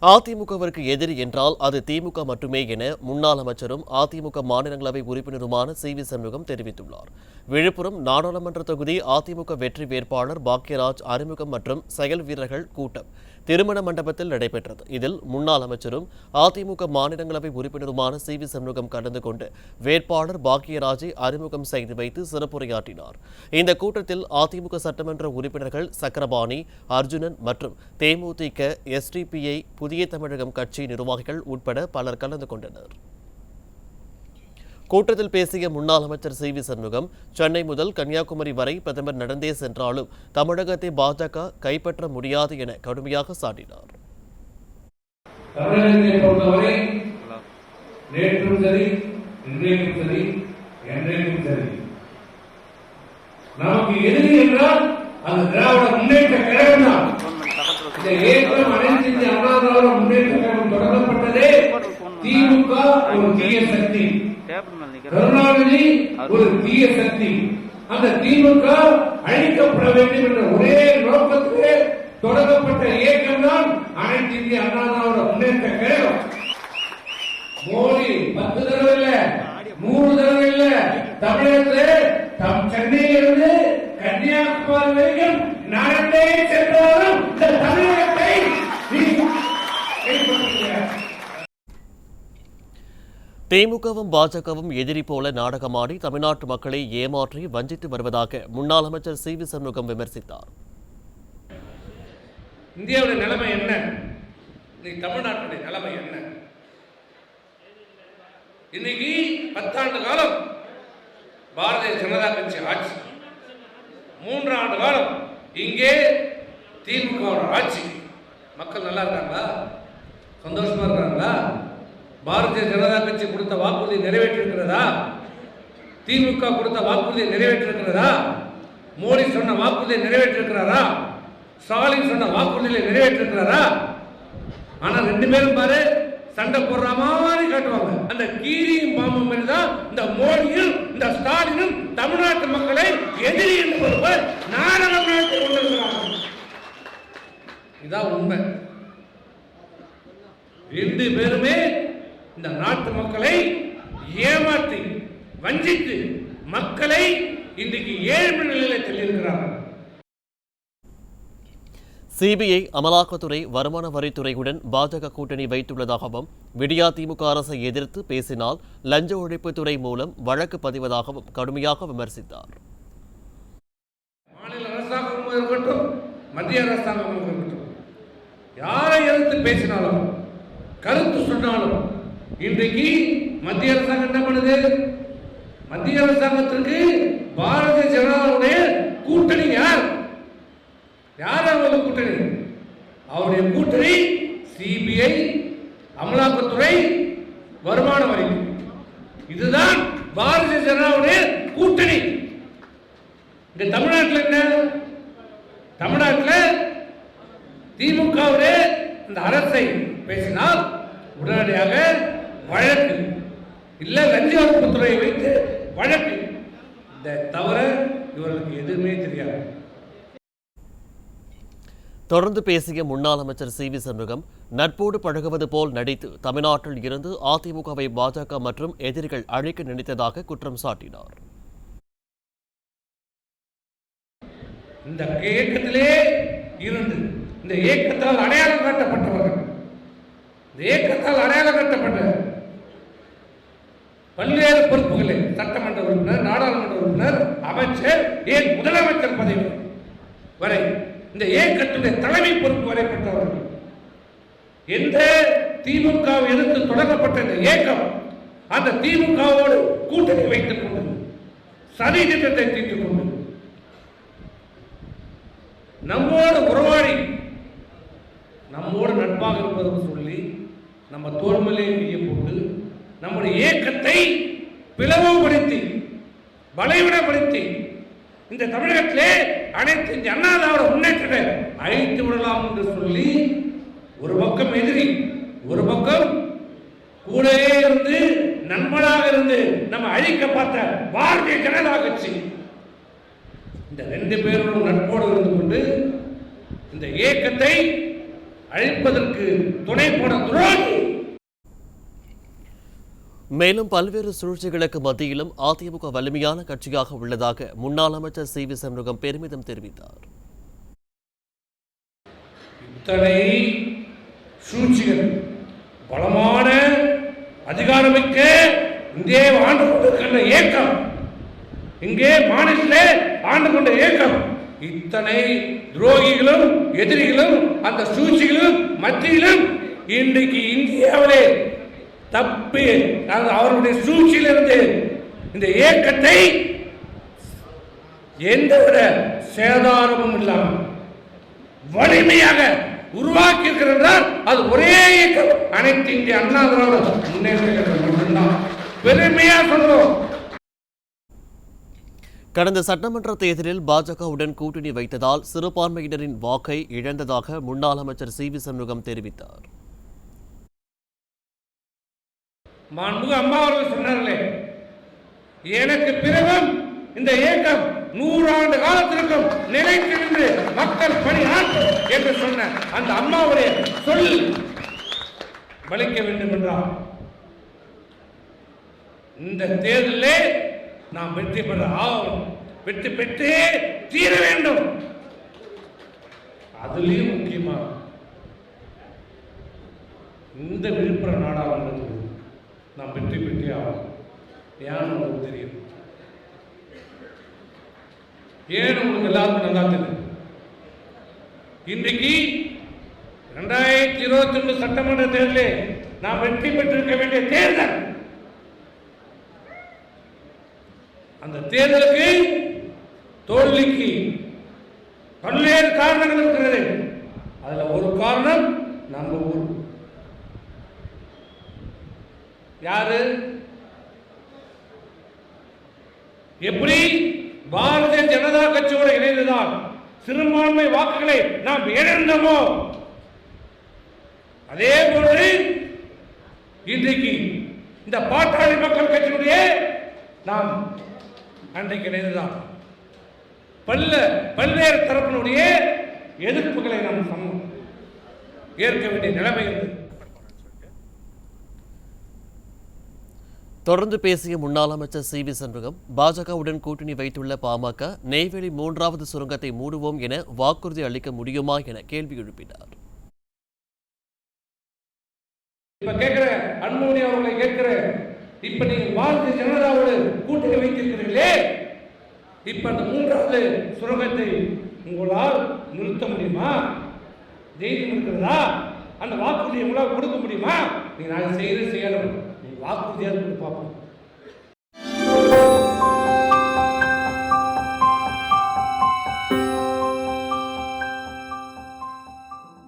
அதிமுகவிற்கு எதிரி என்றால் அது திமுக மட்டுமே என முன்னாள் அமைச்சரும் அதிமுக மாநிலங்களவை உறுப்பினருமான சி.வி. சண்முகம் தெரிவித்துள்ளார். விழுப்புரம் நாடாளுமன்ற தொகுதி அதிமுக வெற்றி வேட்பாளர் பாக்யராஜ் அறிமுகம் மற்றும் செயல் வீரர்கள் கூட்டம் திருமண மண்டபத்தில் நடைபெற்றது. இதில் முன்னாள் அமைச்சரும் அதிமுக மாநிலங்களவை உறுப்பினருமான சி.வி. சண்முகம் கலந்து கொண்டு வேட்பாளர் பாக்யராஜை அறிமுகம் செய்து வைத்து சிறப்புரையாற்றினார். இந்த கூட்டத்தில் அதிமுக சட்டமன்ற உறுப்பினர்கள் சக்கரபாணி, அர்ஜுனன் மற்றும் தேமுதிக, எஸ்டிபிஐ, புதிய தமிழகம் கட்சி நிர்வாகிகள் உட்பட பலர் கலந்து கொண்டனர். கூட்டத்தில் பேசிய முன்னாள் அமைச்சர் சி.வி. சண்முகம், சென்னை முதல் கன்னியாகுமரி வரை பிரதமர் நடந்தே சென்றாலும் தமிழகத்தை பாஜக கைப்பற்ற முடியாது என கடுமையாக சாட்டினார். தமிழகத்தை பொறுத்தவரை நேற்றும் சரி, இன்றைக்கும் சரி, என்றைக்கும் சரி, நமக்கு எதிரி என்றால் அது திராவிட முன்னேற்ற கழகம் தான். இந்த ஏற்றம் அனைத்து இந்திய அண்ணா திராவிட முன்னேற்ற கழகம் தொடங்கப்பட்டதே திமுக ஒரு தீய சக்தி, கருணாநிதி ஒரு தீய சக்தி. அந்த திமுக அழிக்கப்பட வேண்டும் என்ற ஒரே நோக்கத்திலே தொடங்கப்பட்ட இயக்கம் தான் அனைத்து இந்திய அண்ணா திராவிட முன்னேற்ற கழகம். மோடி 10 தடவை இல்ல, 100 தடவை இல்ல, தமிழகத்திலே சென்னையிலிருந்து கன்னியாகுமரி வரைக்கும் நடந்தே சென்றாலும் இந்த தமிழகத்தை திமுகவும் பாஜகவும் எதிரி போல நாடகமாடி தமிழ்நாட்டு மக்களை ஏமாற்றி வஞ்சித்து வருவதாக முன்னாள் அமைச்சர் சி.வி. சண்முகம் விமர்சித்தார். இந்தியாவுடைய நிலைமை என்ன, தமிழ்நாட்டுடைய நிலைமை என்ன? இன்னைக்கு 10 ஆண்டு காலம் பாரதிய ஜனதா கட்சி ஆட்சி, 3 ஆண்டு காலம் இங்கே திமுக ஆட்சி. மக்கள் நல்லா இருக்காங்களா? சந்தோஷமா இருக்காங்களா? பாரதிய ஜனதா கட்சி கொடுத்த வாக்குறுதி நிறைவேற்றிருக்கிறதா? திமுக கொடுத்த வாக்குறுதியை நிறைவேற்றிருக்கிறதா? மோடி சொன்ன வாக்குறுதியை நிறைவேற்றிருக்கிறாரா? ஸ்டாலின் சொன்ன வாக்குறுதியை நிறைவேற்றிருக்கிறாரா? ஆனா 2 பேரும் பாரு சண்டை போடுற மாதிரி காட்டுவாங்க. அந்த கீரியும் பாம்பும் மாதிரி தான் இந்த மோடியும் இந்த ஸ்டாலினும் தமிழ்நாட்டு மக்களை எதிரி என்று ஒருவர் நாடகம் நடத்தி கொண்டிருக்கிறார்கள். இதான் உண்மை. 2 பேருமே இந்த நாட்டு மக்களை ஏமாற்றி வஞ்சித்து மக்களை இன்றைக்கு ஏழ்மை நிலையில தள்ளியிருக்கிறார்கள். சிபிஐ, அமலாக்கத்துறை, வருமான வரித்துறையுடன் பாஜக கூட்டணி வைத்துள்ளதாகவும், விடியா திமுக அரசை எதிர்த்து பேசினால் லஞ்ச ஒழிப்புத்துறை மூலம் வழக்கு பதிவதாகவும் கடுமையாக விமர்சித்தார். மாநில அரசாங்கமும் இருக்கட்டும், மத்திய அரசாங்கமும் இருக்கட்டும், யாரை எதிர்த்து பேசினாலும் கருத்து சொன்னாலும் இன்றைக்கு மத்திய அரசாங்கம் என்ன பண்ணுது? மத்திய அரசாங்கத்திற்கு பாரதிய ஜனதாவுடைய கூட்டணி யார்? யார் அவருடைய கூட்டணி? அவருடைய கூட்டணி சிபிஐ, அமலாக்கத்துறை, வருமான வரி. இதுதான் பாரதிய ஜனதாவுடைய கூட்டணி. இந்த தமிழ்நாட்டில் என்ன? தமிழ்நாட்டில் திமுகவுடைய இந்த அரசை பேசினால் உடனடியாக வழக்கு, இல்ல லஞ்ச ஒழிப்புத்துறையை வைத்து வழக்கு. இந்த தவிர இவர்களுக்கு எதுவுமே தெரியாது. தொடர்ந்து பேசிய முன்னாள் அமைச்சர் சி.வி. சண்முகம், நட்போடு பழகுவது போல் நடித்து தமிழ்நாட்டில் இருந்து அதிமுகவை பாஜக மற்றும் எதிரிகள் அழிக்க நினைத்ததாக குற்றம் சாட்டினார். இந்த இயக்கத்திலே இருந்து இந்த இயக்கத்தால் அடையாளம் காட்டப்பட்டவர்கள், இந்த இயக்கத்தால் அடையாளம் காட்டப்பட்ட பல்வேறு பொறுப்புகளில் சட்டமன்ற உறுப்பினர், நாடாளுமன்ற உறுப்பினர், அமைச்சர், ஏன் முதலமைச்சர் பதவி வரை இந்த இயக்கத்துடைய தலைமை பொறுப்பு வரைப்பட்டவர்கள், எந்த திமுகவை எதிர்த்து தொடங்கப்பட்ட இந்த இயக்கம் அந்த திமுகவோடு கூட்டணி வைத்துக் கொண்டு சதி திட்டத்தை தீர்த்துக் கொண்டு நம்மோடு உறவாடி நம்மோடு நட்பாக இருப்பதும் சொல்லி நம்ம தோல்மலே கையை போட்டு நம்முடைய இயக்கத்தை பிளவுபடுத்தி பலவீனப்படுத்தி இந்த தமிழகத்திலே அனைத்து இந்த அண்ணா திராவிட முன்னேற்றத்தை அழித்து விடலாம் என்று சொல்லி ஒரு பக்கம் எதிரி, ஒரு பக்கம் கூடவே இருந்து நண்பனாக இருந்து நம்ம அழிக்க பார்த்த பாரதிய ஜனதா கட்சி, இந்த 2 பேரும் நட்போடு இருந்து கொண்டு இந்த இயக்கத்தை அழிப்பதற்கு துணை போன துரோகி. மேலும் பல்வேறு சூழ்ச்சிகளுக்கு மத்தியிலும் அதிமுக வலிமையான கட்சியாக உள்ளதாக முன்னாள் அமைச்சர் சி வி சண்முகம் பெருமிதம் தெரிவித்தார். இத்தனை சூழ்ச்சிகள், பலமான அதிகாரமிக்க இங்கே ஆண்டு கொண்டிருக்கின்ற இயக்கம், இங்கே மாநிலத்திலே ஆண்டு கொண்ட இயக்கம், இத்தனை துரோகிகளும் எதிரிகளும் அந்த சூழ்ச்சிகளும் மத்தியிலும் இன்றைக்கு இந்தியாவிலே தப்பி அவருடைய சூழ்ச்சியிலிருந்து இந்த இயக்கத்தை எந்தவித சேதாரமும் இல்லாமல் வலிமையாக உருவாக்கி இருக்கிறார். அது ஒரே இயக்கம், அனைத்து இந்திய அண்ணா திராவிட முன்னேற்ற கழகம் மட்டும்தான். பெருமையா சொல்றோம். கடந்த சட்டமன்ற தேர்தலில் பாஜகவுடன் கூட்டணி வைத்ததால் சிறுபான்மையினரின் வாக்கை இழந்ததாக முன்னாள் அமைச்சர் சி வி சண்முகம் தெரிவித்தார். மாண்புமிகு அம்மா அவர்கள் சொன்னார்களே, எனக்கு பிறகும் இந்த இயக்கம் 100 ஆண்டு காலத்திற்கும் நிலைத்து நின்று மக்கள் பணி ஆற்றும் என்று சொன்ன அந்த அம்மாவுடைய சொல் பலிக்க வேண்டும் என்றார். இந்த தேர்தலிலே நாம் வெற்றி பெற ஆகும், வெற்றி பெற்றே தீர வேண்டும். அதுலேயும் முக்கியமாக இந்த விழுப்புரம் நாடாளுமன்றத்தில் நாம் வெற்றி பெற்றே ஆகும். ஏன்னு உங்களுக்கு தெரியும், ஏன் உங்களுக்கு எல்லாருக்கும் நல்லா தெரியும். இன்றைக்கு 2022 சட்டமன்ற தேர்தலில் நாம் வெற்றி பெற்றிருக்க வேண்டிய தேர்தல், அந்த தேர்தலுக்கு தோல்விக்கு பல்வேறு காரணங்கள் இருக்கிறது. அதுல ஒரு காரணம் நம்ம ஊர். யாரு எப்படி பாரதிய ஜனதா கட்சியோடு இணைந்ததால் சிறுபான்மை வாக்குகளை நாம் இழந்தோமோ, அதே போன்று இன்றைக்கு இந்த பாட்டாளி மக்கள் கட்சியுடைய நாம் அன்றைக்கு இணைந்ததால் பல்வேறு தரப்பினுடைய எதிர்ப்புகளை நாம் ஏற்க வேண்டிய நிலைமை இருந்தது. தொடர்ந்து பேசிய முன்னாள் அமைச்சர் சி வி சண்முகம், பாஜகவுடன் கூட்டணி வைத்துள்ள பாமக நெய்வேலி 3வது சுரங்கத்தை மூடுவோம் என வாக்குறுதி அளிக்க முடியுமா என கேள்வி எழுப்பினார். இப்ப கேட்கிற அன்புமணி அவர்களை கேட்கிற, இப்ப நீங்க பாரதிய ஜனதாவோடு கூட்டணி வைத்திருக்கிறீர்களே, இப்ப அந்த 3வது சுரங்கத்தை உங்களால் நிறுத்த முடியுமா? தைரியம் இருக்கிறதா? அந்த வாக்குறுதியை உங்களால் கொடுக்க முடியுமா? நீங்க நான் செய்யறது செய்யணும், வாக்குறுதியாக பார்ப்போம்.